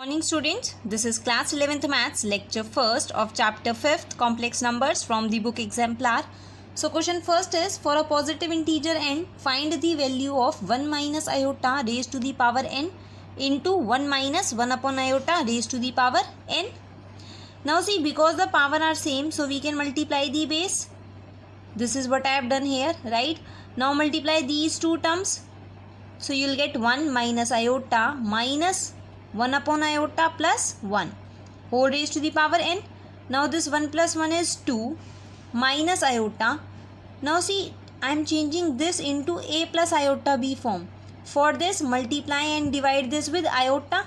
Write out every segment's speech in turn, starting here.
Morning students, this is class 11th maths lecture first of chapter 5th complex numbers from the book exemplar. So question first is, for a positive integer n, find the value of 1 minus iota raised to the power n into 1 minus 1 upon iota raised to the power n. Now see, because the power are same, so we can multiply the base. This is what I have done here, right? Now multiply these two terms. So you will get 1 minus iota minus 1 upon iota plus 1 whole raised to the power n. Now this 1 plus 1 is 2 minus iota. Now see, I am changing this into a plus iota b form. For this, multiply and divide this with iota.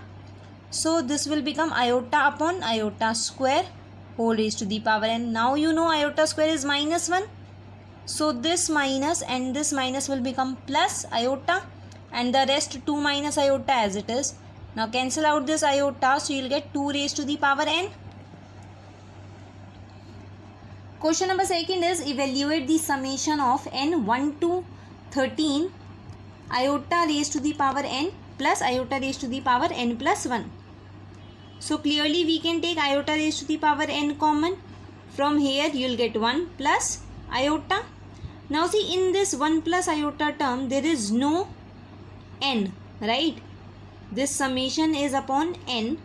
So this will become iota upon iota square whole raised to the power n. Now you know iota square is minus 1. So this minus and this minus will become plus iota, and the rest 2 minus iota as it is. Now cancel out this iota, so you will get 2 raised to the power n. Question number second is, evaluate the summation of n 1 to 13 iota raised to the power n plus iota raised to the power n plus 1. So clearly we can take iota raised to the power n common. From here you will get 1 plus iota. Now see, in this 1 plus iota term there is no n, right? This summation is upon n.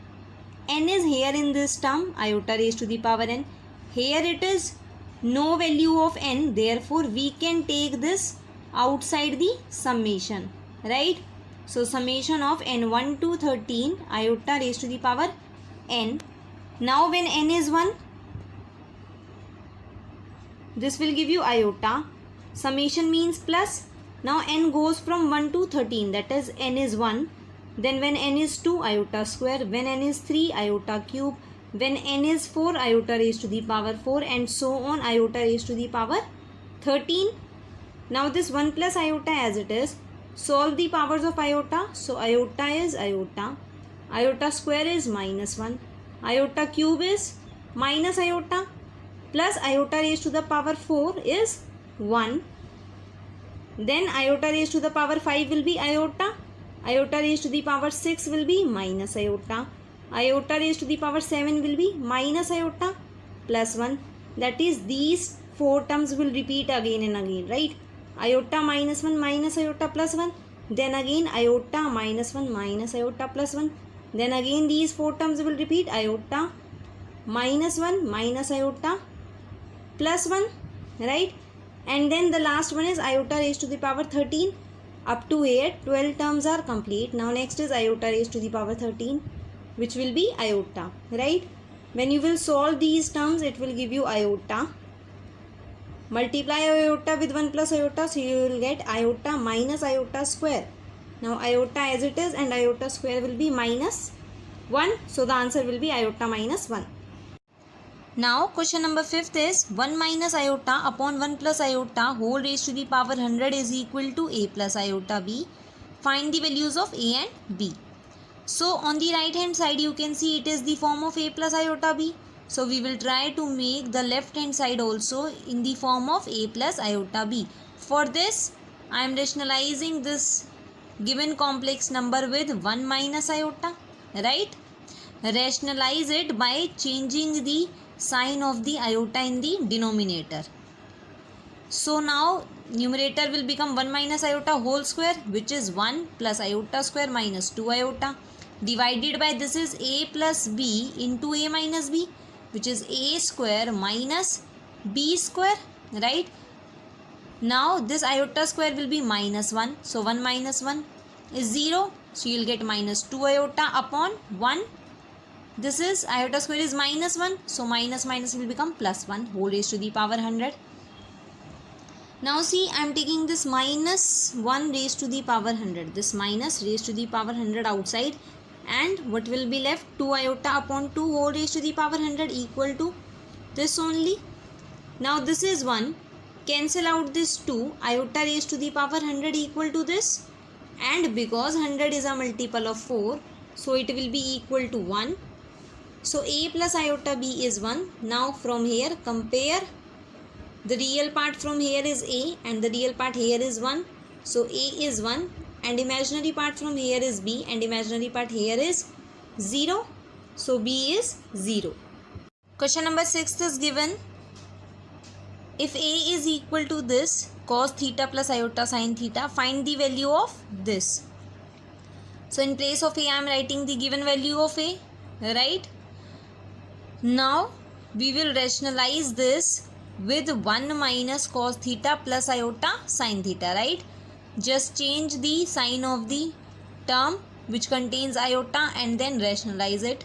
N is here in this term, iota raised to the power n. Here it is no value of n, therefore we can take this outside the summation, right? So summation of n 1 to 13 iota raised to the power n. Now when n is 1, this will give you iota. Summation means plus. Now n goes from 1 to 13, that is n is 1. Then when n is 2, iota square. When n is 3, iota cube. When n is 4, iota raised to the power 4, and so on, iota raised to the power 13. Now this 1 plus iota as it is. Solve the powers of iota. So iota is iota. Iota square is minus 1. Iota cube is minus iota. Plus iota raised to the power 4 is 1. Then iota raised to the power 5 will be iota. Iota raised to the power 6 will be minus iota. Iota raised to the power 7 will be minus iota plus 1. That is, these 4 terms will repeat again and again, right? Iota minus 1 minus iota plus 1. Then again iota minus 1 minus iota plus 1. Then again these 4 terms will repeat, iota minus 1 minus iota plus 1, right? And then the last one is iota raised to the power 13. Up to here 12 terms are complete. Now next is iota raised to the power 13, which will be iota, right? When you will solve these terms, it will give you iota. Multiply iota with 1 plus iota, so you will get iota minus iota square. Now iota as it is and iota square will be minus 1. So the answer will be iota minus 1. Now question number 5th is, 1 minus iota upon 1 plus iota whole raised to the power 100 is equal to a plus iota b. Find the values of a and b. So on the right hand side you can see it is the form of a plus iota b. So we will try to make the left hand side also in the form of a plus iota b. For this I am rationalizing this given complex number with 1 minus iota, right? Rationalize it by changing the sign of the iota in the denominator. So now numerator will become 1 minus iota whole square, which is 1 plus iota square minus 2 iota, divided by this is a plus b into a minus b, which is a square minus b square, right? Now this iota square will be minus 1. So 1 minus 1 is 0. So you will get minus 2 iota upon 1. This is iota square is minus 1. So minus minus will become plus 1 whole raised to the power 100. Now see, I am taking this minus 1 raised to the power 100. This minus raised to the power 100 outside. And what will be left? 2 iota upon 2 whole raised to the power 100 equal to this only. Now this is 1. Cancel out this 2. Iota raised to the power 100 equal to this. And because 100 is a multiple of 4, so it will be equal to 1. So a plus iota b is 1. Now from here compare. The real part from here is a and the real part here is 1. So a is 1 and imaginary part from here is b and imaginary part here is 0. So B is 0. Question number 6 is given. If A is equal to this cos theta plus iota sin theta, find the value of this. So in place of A, I am writing the given value of A, right? Now we will rationalize this with 1 minus cos theta plus iota sin theta, right? Just change the sign of the term which contains iota and then rationalize it.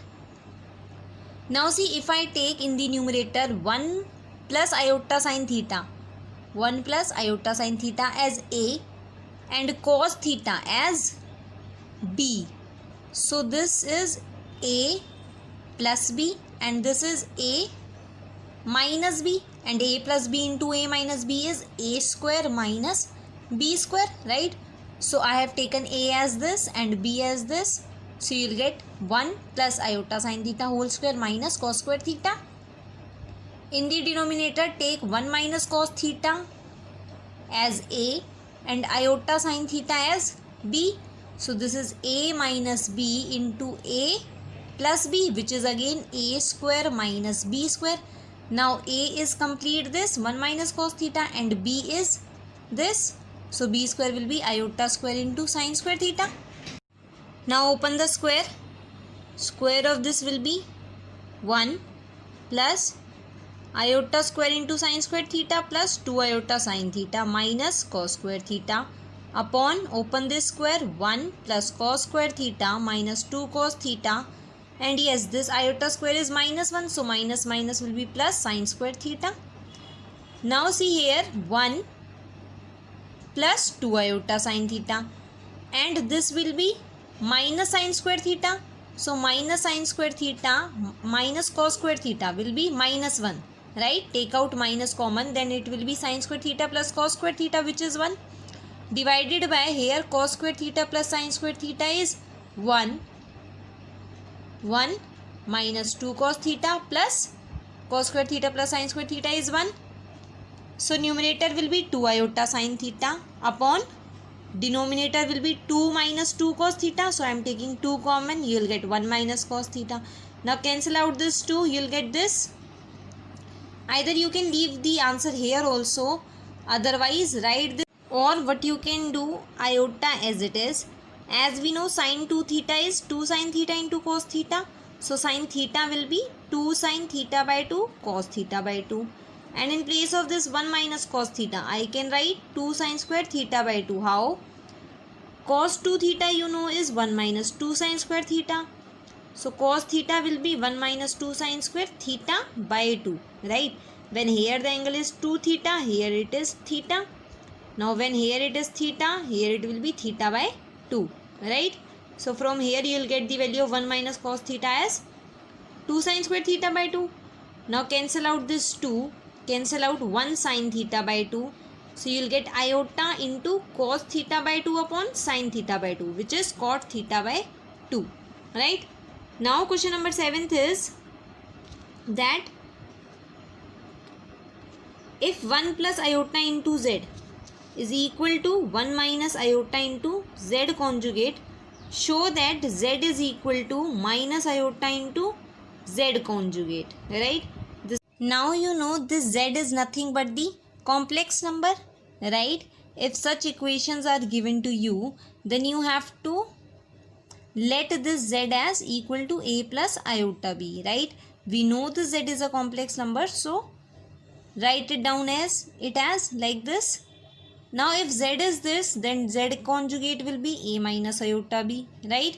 Now see, if I take in the numerator 1 plus iota sin theta, 1 plus iota sin theta as A and cos theta as B. So this is A plus B and this is A minus B, and A plus B into A minus B is A square minus B square, right? So I have taken A as this and B as this. So you will get 1 plus iota sin theta whole square minus cos square theta. In the denominator, take 1 minus cos theta as A and iota sin theta as B. So this is A minus B into A plus B, which is again A square minus B square. Now A is complete this 1 minus cos theta and B is this. So B square will be iota square into sin square theta. Now open the square. Square of this will be 1 plus iota square into sin square theta plus 2 iota sin theta minus cos square theta upon, open this square, 1 plus cos square theta minus 2 cos theta, and yes, this iota square is minus 1, so minus minus will be plus sin square theta. Now see here, 1 plus 2 iota sin theta and this will be minus sin square theta. So minus sin square theta minus cos square theta will be minus 1, right? Take out minus common, then it will be sin square theta plus cos square theta, which is 1, divided by here cos square theta plus sin square theta is 1 minus 2 cos theta plus cos square theta plus sin square theta is 1. So numerator will be 2 iota sin theta upon denominator will be 2 minus 2 cos theta. So I am taking 2 common, you will get 1 minus cos theta. Now cancel out this 2, you will get this. Either you can leave the answer here also, otherwise write this, or what you can do, iota as it is. As we know, sin 2 theta is 2 sin theta into cos theta. So sin theta will be 2 sin theta by 2 cos theta by 2. And in place of this 1 minus cos theta, I can write 2 sin square theta by 2. How? Cos 2 theta you know is 1 minus 2 sin square theta. So cos theta will be 1 minus 2 sin square theta by 2, right? When here the angle is 2 theta, here it is theta. Now when here it is theta, here it will be theta by 2, right? So from here you will get the value of 1 minus cos theta as 2 sin square theta by 2. Now cancel out this 2, cancel out 1 sin theta by 2. So you will get iota into cos theta by 2 upon sin theta by 2, which is cot theta by 2, right? Now question number 7th is that if 1 plus iota into z is equal to 1 minus iota into z conjugate, show that z is equal to minus iota into z conjugate, right? Now you know this z is nothing but the complex number, right? If such equations are given to you, then you have to let this z as equal to a plus iota b, right? We know this z is a complex number, so write it down as it as like this. Now if z is this, then z conjugate will be a minus iota b, right?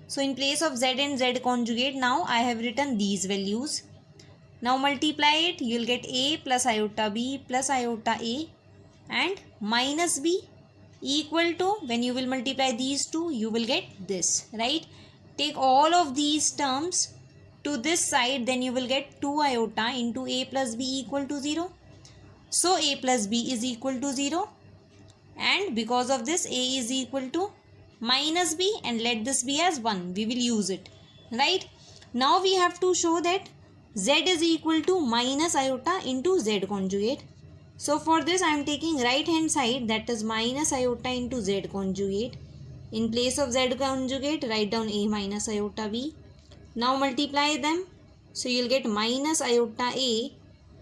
So in place of z and z conjugate, now I have written these values. Now multiply it, you will get a plus iota b plus iota a and minus b equal to, when you will multiply these two, you will get this, right? Take all of these terms to this side, then you will get 2 iota into a plus b equal to 0. So a plus b is equal to 0, and because of this a is equal to minus b, and let this be as 1, we will use it, right? Now we have to show that z is equal to minus iota into z conjugate. So for this I am taking right hand side, that is minus iota into z conjugate. In place of z conjugate, write down a minus iota b Now multiply them. So you'll get minus iota a.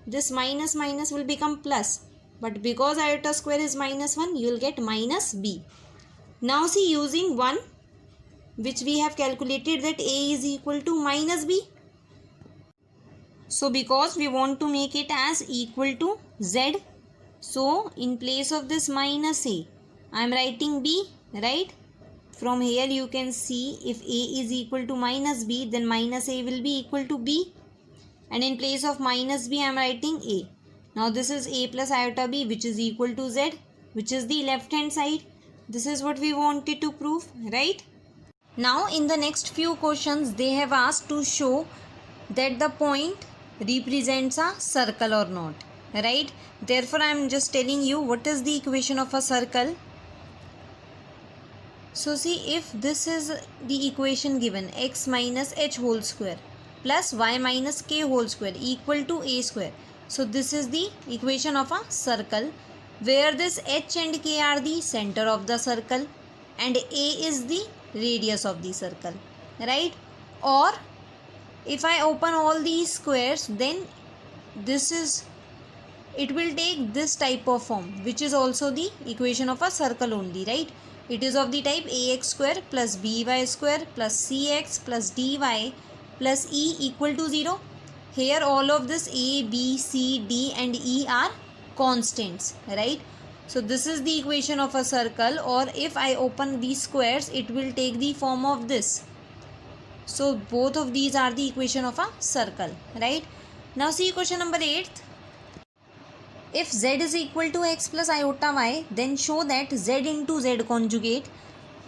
This minus minus will become plus. But because iota square is minus 1, you'll get minus b. Now see, using 1, which we have calculated that a is equal to minus b. So because we want to make it as equal to z, so in place of this minus a, I am writing b, right? From here you can see if a is equal to minus b, then minus a will be equal to b. And in place of minus b, I am writing a. Now this is a plus iota b, which is equal to z, which is the left hand side. This is what we wanted to prove, right? Now in the next few questions, they have asked to show that the point represents a circle or not, right? Therefore I am just telling you what is the equation of a circle. So see, if this is the equation given, x minus h whole square plus y minus k whole square equal to a square. So this is the equation of a circle, where this h and k are the center of the circle and a is the radius of the circle, right? Or if I open all these squares, then it will take this type of form, which is also the equation of a circle only, right? It is of the type ax square plus by square plus cx plus dy plus e equal to 0. Here all of this a, b, c, d and e are constants, right? So this is the equation of a circle, or if I open these squares, it will take the form of this. So both of these are the equation of a circle, right? Now see question number 8. If z is equal to x plus iota y, then show that z into z conjugate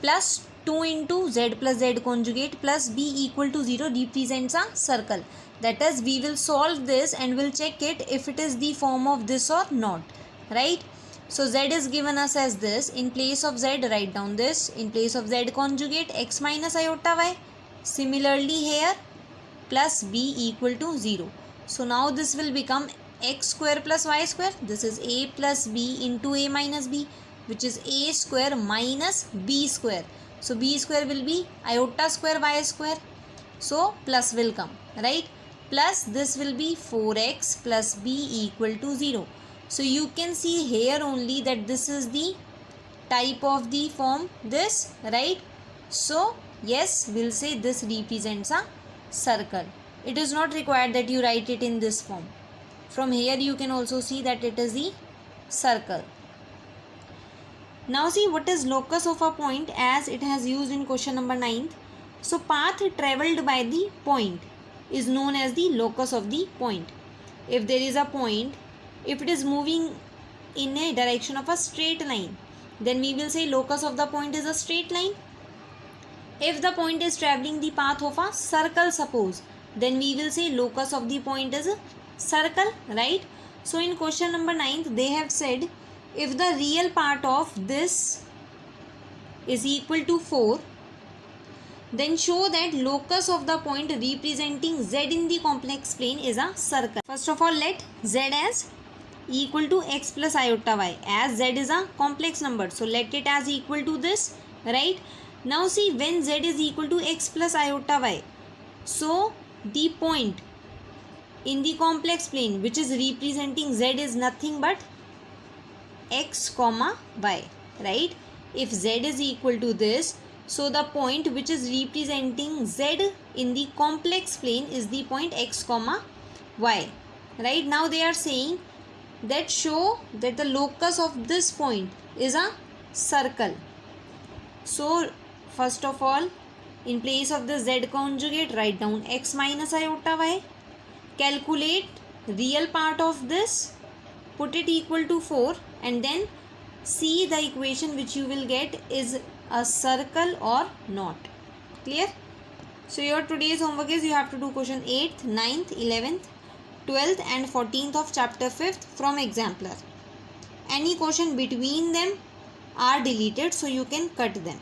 plus 2 into z plus z conjugate plus b equal to 0 represents a circle. That is, we will solve this and will check it if it is the form of this or not, right? So z is given us as this. In place of z, write down this. In place of z conjugate, x minus iota y. Similarly here, plus b equal to 0. So now this will become x square plus y square. This is a plus b into a minus b, which is a square minus b square. So b square will be iota square y square. So plus will come, right? Plus this will be 4x plus b equal to 0. So you can see here only that this is the type of the form, this, right? So yes, we'll say this represents a circle. It is not required that you write it in this form. From here you can also see that it is the circle. Now see what is locus of a point, as it has used in question number 9. So path travelled by the point is known as the locus of the point. If there is a point, if it is moving in a direction of a straight line, then we will say locus of the point is a straight line. If the point is travelling the path of a circle, suppose, then we will say locus of the point is a circle, right? So in question number 9, they have said if the real part of this is equal to 4, then show that locus of the point representing z in the complex plane is a circle. First of all, let z as equal to x plus iota y, as z is a complex number. So let it as equal to this, right? Now see, when z is equal to x plus iota y, so the point in the complex plane which is representing z is nothing but x comma y, right? If z is equal to this, so the point which is representing z in the complex plane is the point x comma y, right? Now they are saying that show that the locus of this point is a circle. So first of all, in place of the z conjugate, write down x minus iota y. Calculate real part of this, put it equal to 4, and then see the equation which you will get is a circle or not. Clear? So your today's homework is you have to do question 8th, 9th, 11th, 12th and 14th of chapter 5th from exemplar. Any question between them are deleted, so you can cut them.